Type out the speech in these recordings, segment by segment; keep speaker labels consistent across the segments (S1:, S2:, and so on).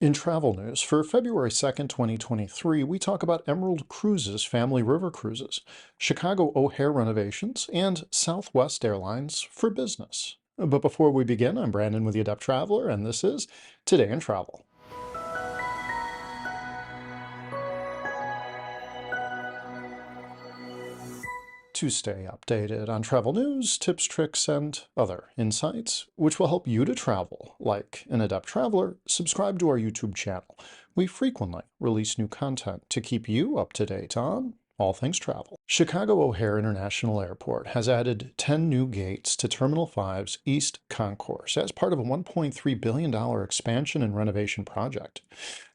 S1: In travel news, for February 2nd, 2023, we talk about Emerald Cruises Family River Cruises, Chicago O'Hare renovations, and SouthWest Airlines for business. But before we begin, I'm Brandon with the Adept Traveler, and this is Today in Travel. To stay updated on travel news, tips, tricks, and other insights, which will help you to travel like an adept traveler, subscribe to our YouTube channel. We frequently release new content to keep you up to date on all things travel. Chicago O'Hare International Airport has added 10 new gates to Terminal 5's East Concourse as part of a $1.3 billion expansion and renovation project.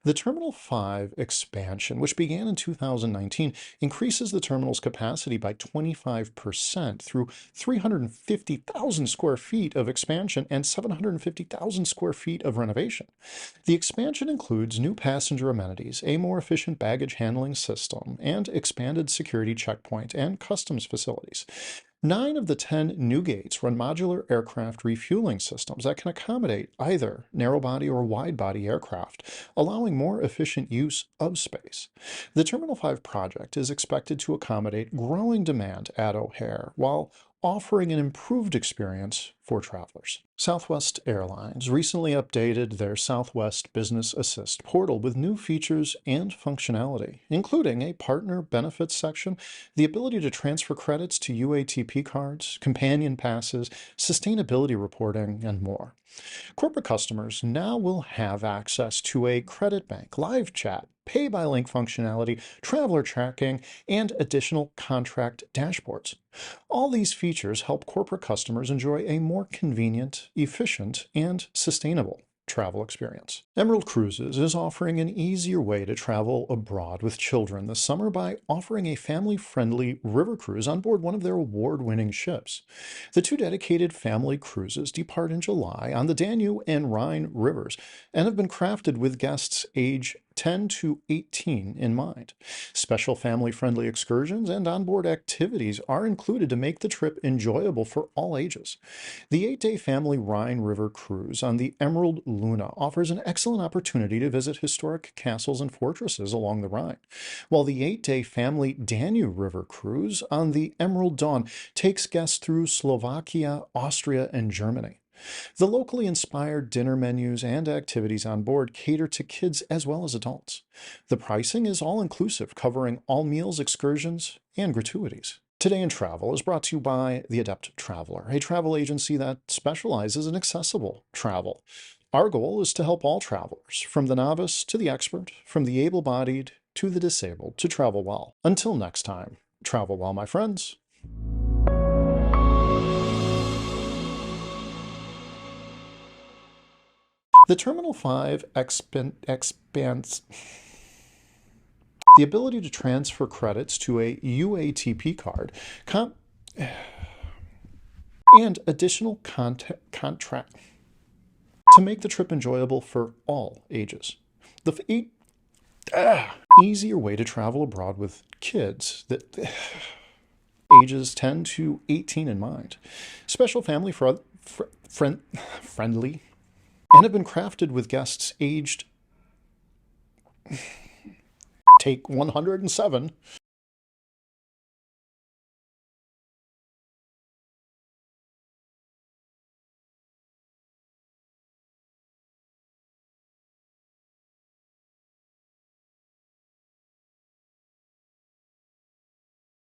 S1: The Terminal 5 expansion, which began in 2019, increases the terminal's capacity by 25% through 350,000 square feet of expansion and 750,000 square feet of renovation. The expansion includes new passenger amenities, a more efficient baggage handling system, and expanded security checkpoint and customs facilities. 9 of the 10 new gates run modular aircraft refueling systems that can accommodate either narrow-body or wide-body aircraft, allowing more efficient use of space. The Terminal 5 project is expected to accommodate growing demand at O'Hare while offering an improved experience for travelers. Southwest Airlines recently updated their Southwest Business Assist portal with new features and functionality, including a partner benefits section, the ability to transfer credits to UATP cards, companion passes, sustainability reporting, and more. Corporate customers now will have access to a credit bank, live chat, pay by link functionality, traveler tracking, and additional contract dashboards. All these features help corporate customers enjoy a more convenient, efficient, and sustainable travel experience. Emerald Cruises is offering an easier way to travel abroad with children this summer by offering a family-friendly river cruise on board one of their award-winning ships. The 2 dedicated family cruises depart in July on the Danube and Rhine rivers and have been crafted with guests age 10 to 18 in mind. Special family-friendly excursions and onboard activities are included to make the trip enjoyable for all ages. The 8-day family Rhine River cruise on the Emerald Luna offers an excellent opportunity to visit historic castles and fortresses along the Rhine, while the 8-day family Danube River cruise on the Emerald Dawn takes guests through Slovakia, Austria, and Germany. The locally inspired dinner menus and activities on board cater to kids as well as adults. The pricing is all-inclusive, covering all meals, excursions, and gratuities. Today in Travel is brought to you by the Adept Traveler, a travel agency that specializes in accessible travel. Our goal is to help all travelers, from the novice to the expert, from the able-bodied to the disabled, to travel well. Until next time, travel well, my friends. The Terminal 5 expands the ability to transfer credits to a UATP card and additional contract to make the trip enjoyable for all ages. The easier way to travel abroad with kids that ages 10 to 18 in mind. Special family friendly and have been crafted with guests aged take 107